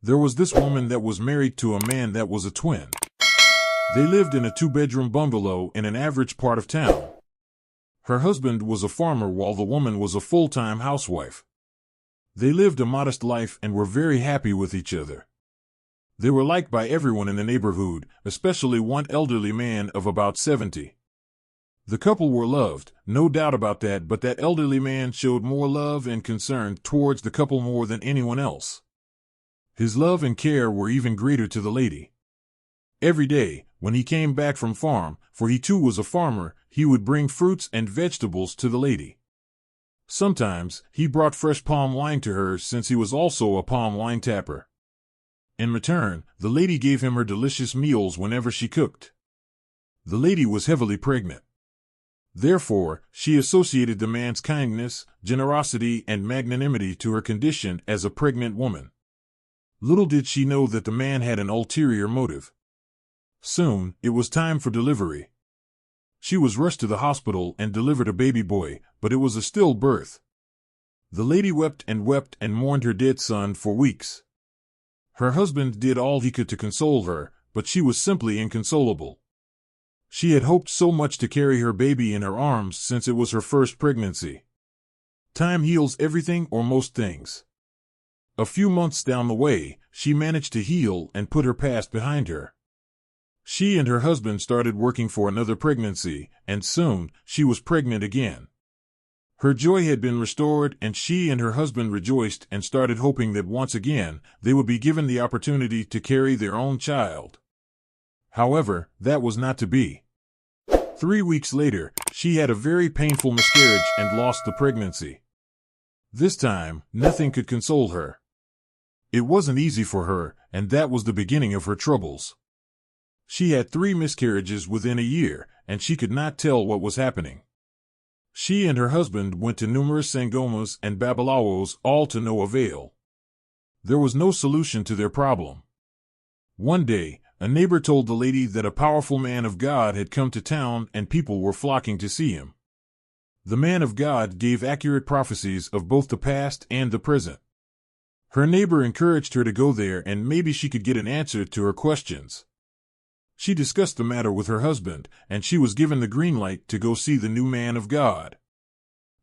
There was this woman that was married to a man that was a twin. They lived in a two-bedroom bungalow in an average part of town. Her husband was a farmer while the woman was a full-time housewife. They lived a modest life and were very happy with each other. They were liked by everyone in the neighborhood, especially one elderly man of about 70. The couple were loved, no doubt about that, but that elderly man showed more love and concern towards the couple more than anyone else. His love and care were even greater to the lady. Every day, when he came back from farm, for he too was a farmer, he would bring fruits and vegetables to the lady. Sometimes, he brought fresh palm wine to her since he was also a palm wine tapper. In return, the lady gave him her delicious meals whenever she cooked. The lady was heavily pregnant. Therefore, she associated the man's kindness, generosity, and magnanimity to her condition as a pregnant woman. Little did she know that the man had an ulterior motive. Soon, it was time for delivery. She was rushed to the hospital and delivered a baby boy, but it was a stillbirth. The lady wept and mourned her dead son for weeks. Her husband did all he could to console her, but she was simply inconsolable. She had hoped so much to carry her baby in her arms since it was her first pregnancy. Time heals everything or most things. A few months down the way, she managed to heal and put her past behind her. She and her husband started working for another pregnancy, and soon, she was pregnant again. Her joy had been restored, and she and her husband rejoiced and started hoping that once again, they would be given the opportunity to carry their own child. However, that was not to be. 3 weeks later, she had a very painful miscarriage and lost the pregnancy. This time, nothing could console her. It wasn't easy for her, and that was the beginning of her troubles. She had 3 miscarriages within a year, and she could not tell what was happening. She and her husband went to numerous sangomas and babalawos, all to no avail. There was no solution to their problem. One day, a neighbor told the lady that a powerful man of God had come to town and people were flocking to see him. The man of God gave accurate prophecies of both the past and the present. Her neighbor encouraged her to go there and maybe she could get an answer to her questions. She discussed the matter with her husband, and she was given the green light to go see the new man of God.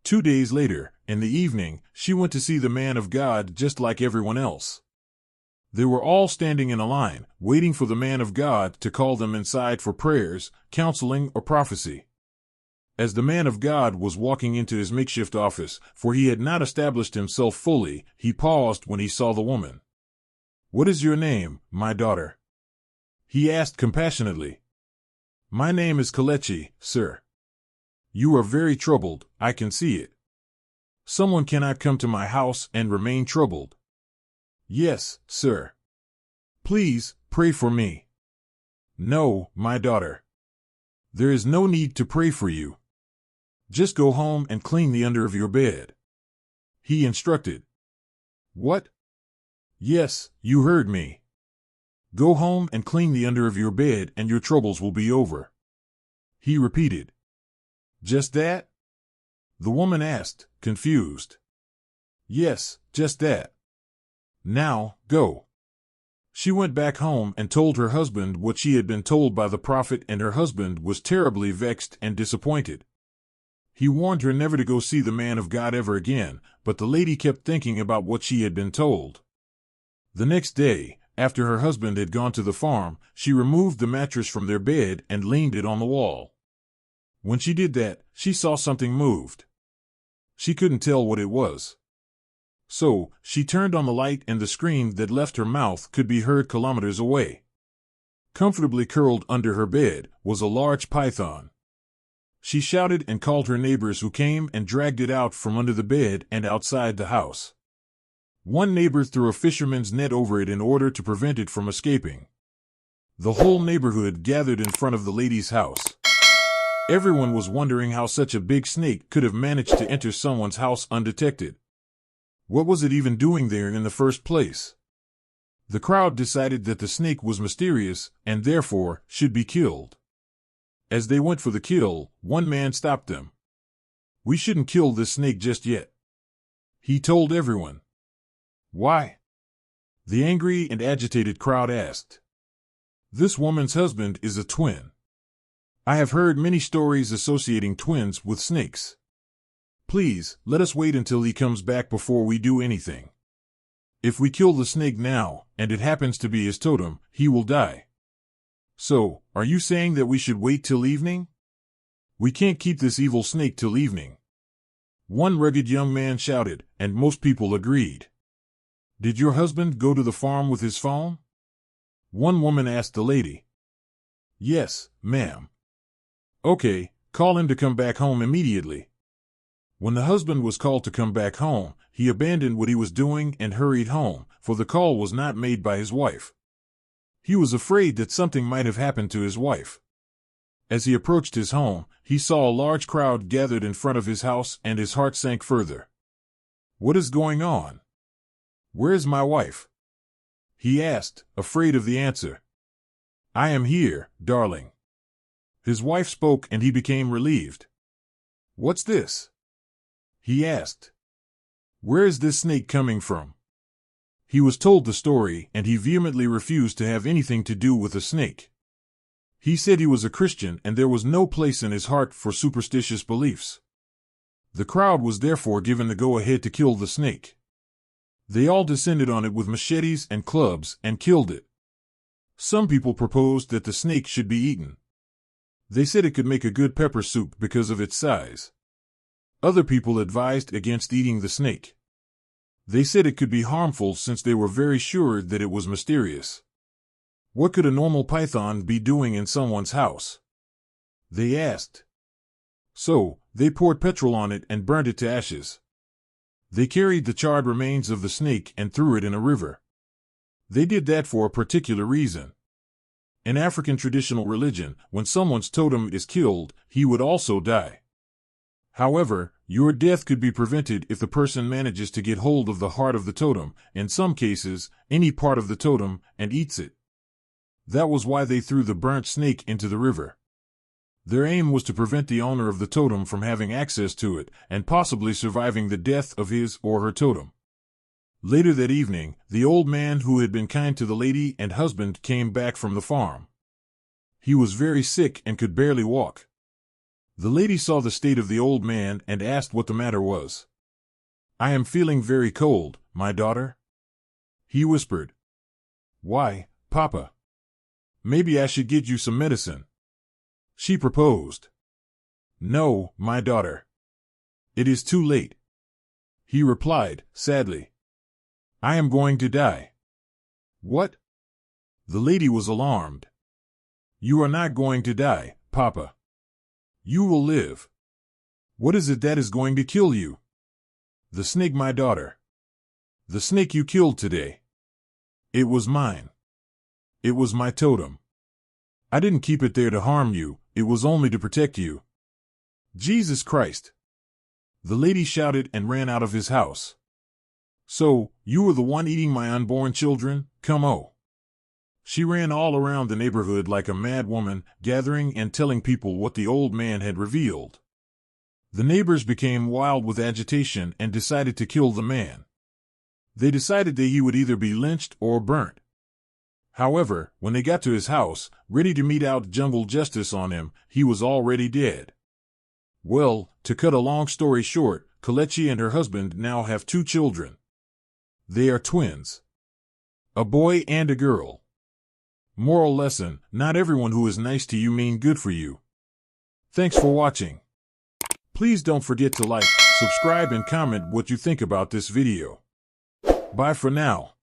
2 days later, in the evening, she went to see the man of God just like everyone else. They were all standing in a line, waiting for the man of God to call them inside for prayers, counseling, or prophecy. As the man of God was walking into his makeshift office, for he had not established himself fully, he paused when he saw the woman. "What is your name, my daughter?" he asked compassionately. "My name is Kelechi, sir." "You are very troubled, I can see it." "Someone cannot come to my house and remain troubled." "Yes, sir." "Please, pray for me." "No, my daughter. There is no need to pray for you. Just go home and clean the under of your bed," he instructed. "What?" "Yes, you heard me. Go home and clean the under of your bed and your troubles will be over," he repeated. "Just that?" the woman asked, confused. "Yes, just that. Now, go." She went back home and told her husband what she had been told by the prophet, and her husband was terribly vexed and disappointed. He warned her never to go see the man of God ever again, but the lady kept thinking about what she had been told. The next day, after her husband had gone to the farm, she removed the mattress from their bed and leaned it on the wall. When she did that, she saw something moved. She couldn't tell what it was. So, she turned on the light, and the scream that left her mouth could be heard kilometers away. Comfortably curled under her bed was a large python. She shouted and called her neighbors, who came and dragged it out from under the bed and outside the house. One neighbor threw a fisherman's net over it in order to prevent it from escaping. The whole neighborhood gathered in front of the lady's house. Everyone was wondering how such a big snake could have managed to enter someone's house undetected. What was it even doing there in the first place? The crowd decided that the snake was mysterious and therefore should be killed. As they went for the kill, one man stopped them. "We shouldn't kill this snake just yet," he told everyone. "Why?" The angry and agitated crowd asked. This woman's husband is a twin. I have heard many stories associating twins with snakes. Please, let us wait until he comes back before we do anything. If we kill the snake now, and it happens to be his totem, he will die. So, are you saying that we should wait till evening? We can't keep this evil snake till evening. One rugged young man shouted, and most people agreed. Did your husband go to the farm with his phone? One woman asked the lady. Yes, ma'am. Okay, call him to come back home immediately. When the husband was called to come back home, he abandoned what he was doing and hurried home, for the call was not made by his wife. He was afraid that something might have happened to his wife. As he approached his home, he saw a large crowd gathered in front of his house, and his heart sank further. What is going on? Where's my wife? He asked, afraid of the answer. I am here, darling. His wife spoke, and he became relieved. What's this? He asked. Where is this snake coming from? He was told the story, and he vehemently refused to have anything to do with a snake. He said he was a Christian, and there was no place in his heart for superstitious beliefs. The crowd was therefore given the go-ahead to kill the snake. They all descended on it with machetes and clubs and killed it. Some people proposed that the snake should be eaten. They said it could make a good pepper soup because of its size. Other people advised against eating the snake. They said it could be harmful since they were very sure that it was mysterious. What could a normal python be doing in someone's house? They asked. So, they poured petrol on it and burned it to ashes. They carried the charred remains of the snake and threw it in a river. They did that for a particular reason. In African traditional religion, when someone's totem is killed, he would also die. However, your death could be prevented if the person manages to get hold of the heart of the totem, in some cases, any part of the totem, and eats it. That was why they threw the burnt snake into the river. Their aim was to prevent the owner of the totem from having access to it, and possibly surviving the death of his or her totem. Later that evening, the old man who had been kind to the lady and husband came back from the farm. He was very sick and could barely walk. The lady saw the state of the old man and asked what the matter was. I am feeling very cold, my daughter. He whispered. Why, Papa? Maybe I should get you some medicine. She proposed. No, my daughter. It is too late. He replied, sadly. I am going to die. What? The lady was alarmed. You are not going to die, Papa. You will live. What is it that is going to kill you? The snake, my daughter. The snake you killed today. It was mine. It was my totem. I didn't keep it there to harm you, it was only to protect you. Jesus Christ! The lady shouted and ran out of his house. So, you were the one eating my unborn children, come oh. She ran all around the neighborhood like a mad woman, gathering and telling people what the old man had revealed. The neighbors became wild with agitation and decided to kill the man. They decided that he would either be lynched or burnt. However, when they got to his house, ready to mete out jungle justice on him, he was already dead. Well, to cut a long story short, Kelechi and her husband now have 2 children. They are twins. A boy and a girl. Moral lesson, not everyone who is nice to you mean good for you. Thanks for watching. Please don't forget to like, subscribe and comment what you think about this video. Bye for now.